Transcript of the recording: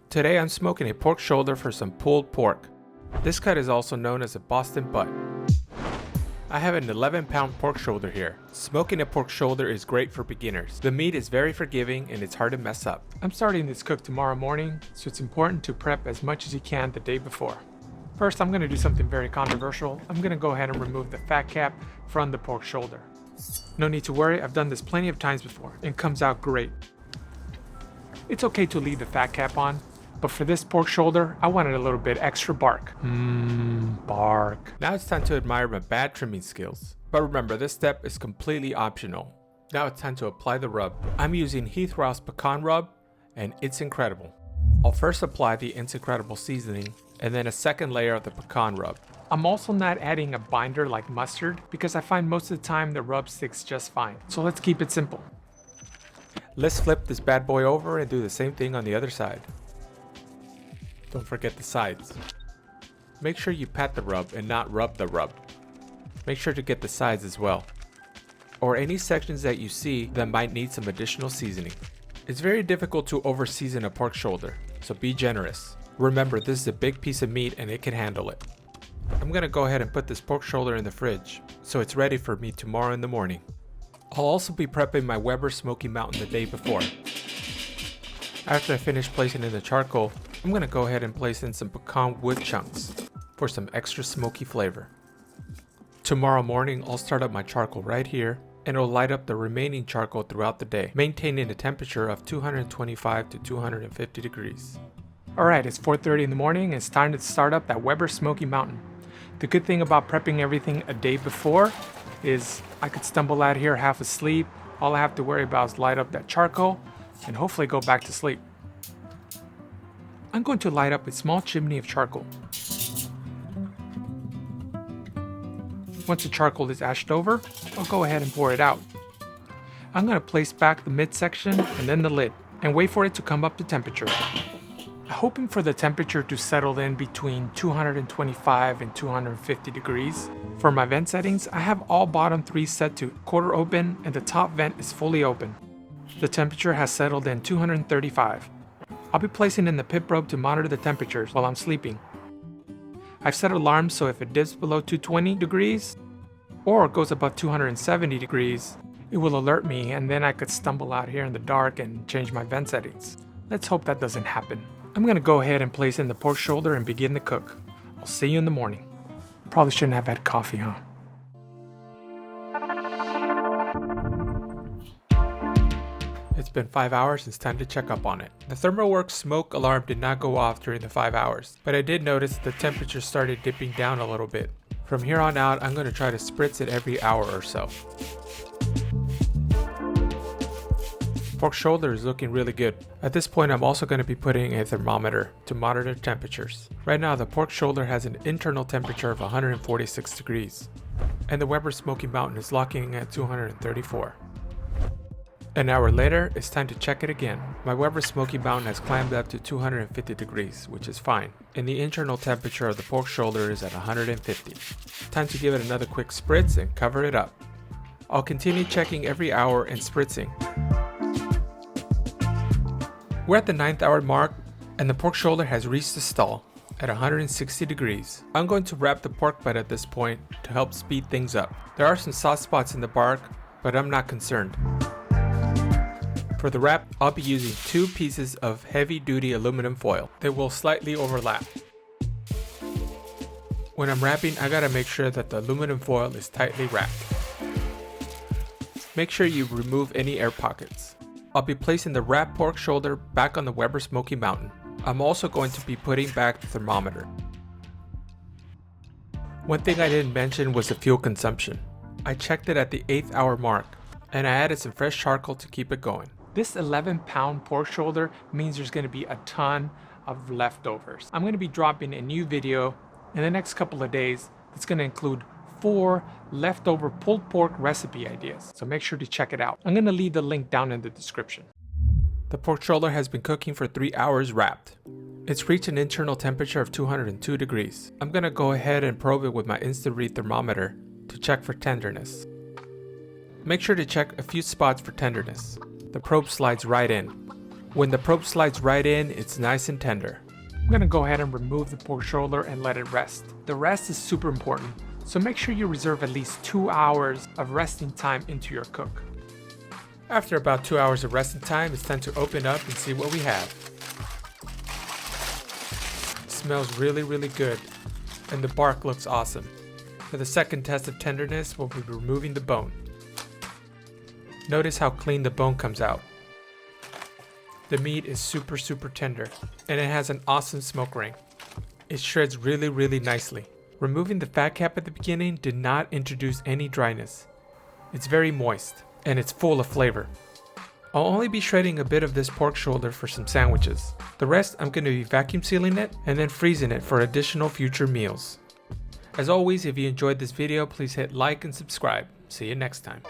Today I'm smoking a pork shoulder for some pulled pork. This cut is also known as a Boston butt. I have an 11-pound pork shoulder here. Smoking a pork shoulder is great for beginners. The meat is very forgiving and it's hard to mess up. I'm starting this cook tomorrow morning, so it's important to prep as much as you can the day before. First, I'm going to do something very controversial. I'm going to go ahead and remove the fat cap from the pork shoulder. No need to worry, I've done this plenty of times before. It comes out great. It's okay to leave the fat cap on, but for this pork shoulder, I wanted a little bit extra bark. Bark. Now it's time to admire my bad trimming skills. But remember, this step is completely optional. Now it's time to apply the rub. I'm using Heath Rouse pecan rub, and it's incredible. I'll first apply the It's Incredible seasoning, and then a second layer of the pecan rub. I'm also not adding a binder like mustard, because I find most of the time the rub sticks just fine. So let's keep it simple. Let's flip this bad boy over and do the same thing on the other side. Don't forget the sides. Make sure you pat the rub and not rub the rub. Make sure to get the sides as well, or any sections that you see that might need some additional seasoning. It's very difficult to over season a pork shoulder, so be generous. Remember, this is a big piece of meat and it can handle it. I'm gonna go ahead and put this pork shoulder in the fridge, so it's ready for me tomorrow in the morning. I'll also be prepping my Weber Smoky Mountain the day before. After I finish placing in the charcoal, I'm gonna go ahead and place in some pecan wood chunks for some extra smoky flavor. Tomorrow morning, I'll start up my charcoal right here, and it'll light up the remaining charcoal throughout the day, maintaining a temperature of 225 to 250 degrees. Alright, it's 4:30 in the morning, and it's time to start up that Weber Smoky Mountain. The good thing about prepping everything a day before is I could stumble out here half asleep. All I have to worry about is light up that charcoal and hopefully go back to sleep. I'm going to light up a small chimney of charcoal. Once the charcoal is ashed over, I'll go ahead and pour it out. I'm going to place back the midsection and then the lid and wait for it to come up to temperature. Hoping for the temperature to settle in between 225 and 250 degrees. For my vent settings, I have all bottom three set to quarter open and the top vent is fully open. The temperature has settled in 235. I'll be placing in the pit probe to monitor the temperatures while I'm sleeping. I've set alarms so if it dips below 220 degrees or goes above 270 degrees, it will alert me and then I could stumble out here in the dark and change my vent settings. Let's hope that doesn't happen. I'm gonna go ahead and place in the pork shoulder and begin the cook. I'll see you in the morning. Probably shouldn't have had coffee, huh? It's been 5 hours, it's time to check up on it. The ThermalWorks smoke alarm did not go off during the 5 hours, but I did notice the temperature started dipping down a little bit. From here on out, I'm gonna try to spritz it every hour or so. Pork shoulder is looking really good. At this point, I'm also going to be putting a thermometer to monitor temperatures. Right now, the pork shoulder has an internal temperature of 146 degrees, and the Weber Smoky Mountain is locking at 234. An hour later, it's time to check it again. My Weber Smoky Mountain has climbed up to 250 degrees, which is fine, and the internal temperature of the pork shoulder is at 150. Time to give it another quick spritz and cover it up. I'll continue checking every hour and spritzing. We're at the 9th hour mark, and the pork shoulder has reached the stall at 160 degrees. I'm going to wrap the pork butt at this point to help speed things up. There are some soft spots in the bark, but I'm not concerned. For the wrap, I'll be using 2 pieces of heavy-duty aluminum foil that will slightly overlap. When I'm wrapping, I gotta make sure that the aluminum foil is tightly wrapped. Make sure you remove any air pockets. I'll be placing the wrapped pork shoulder back on the Weber Smoky Mountain. I'm also going to be putting back the thermometer. One thing I didn't mention was the fuel consumption. I checked it at the 8th hour mark, and I added some fresh charcoal to keep it going. This 11-pound pork shoulder means there's going to be a ton of leftovers. I'm going to be dropping a new video in the next couple of days that's going to include 4 leftover pulled pork recipe ideas, so make sure to check it out. I'm going to leave the link down in the description. The pork shoulder has been cooking for 3 hours wrapped. It's reached an internal temperature of 202 degrees. I'm going to go ahead and probe it with my instant read thermometer to check for tenderness. Make sure to check a few spots for tenderness. The probe slides right in. When the probe slides right in, it's nice and tender. I'm gonna go ahead and remove the pork shoulder and let it rest. The rest is super important, so make sure you reserve at least 2 hours of resting time into your cook. After about 2 hours of resting time, it's time to open up and see what we have. It smells really good, and the bark looks awesome. For the second test of tenderness, we'll be removing the bone. Notice how clean the bone comes out. The meat is super tender, and it has an awesome smoke ring. It shreds really nicely. Removing the fat cap at the beginning did not introduce any dryness. It's very moist, and it's full of flavor. I'll only be shredding a bit of this pork shoulder for some sandwiches. The rest I'm going to be vacuum sealing it and then freezing it for additional future meals. As always, if you enjoyed this video, please hit like and subscribe. See you next time.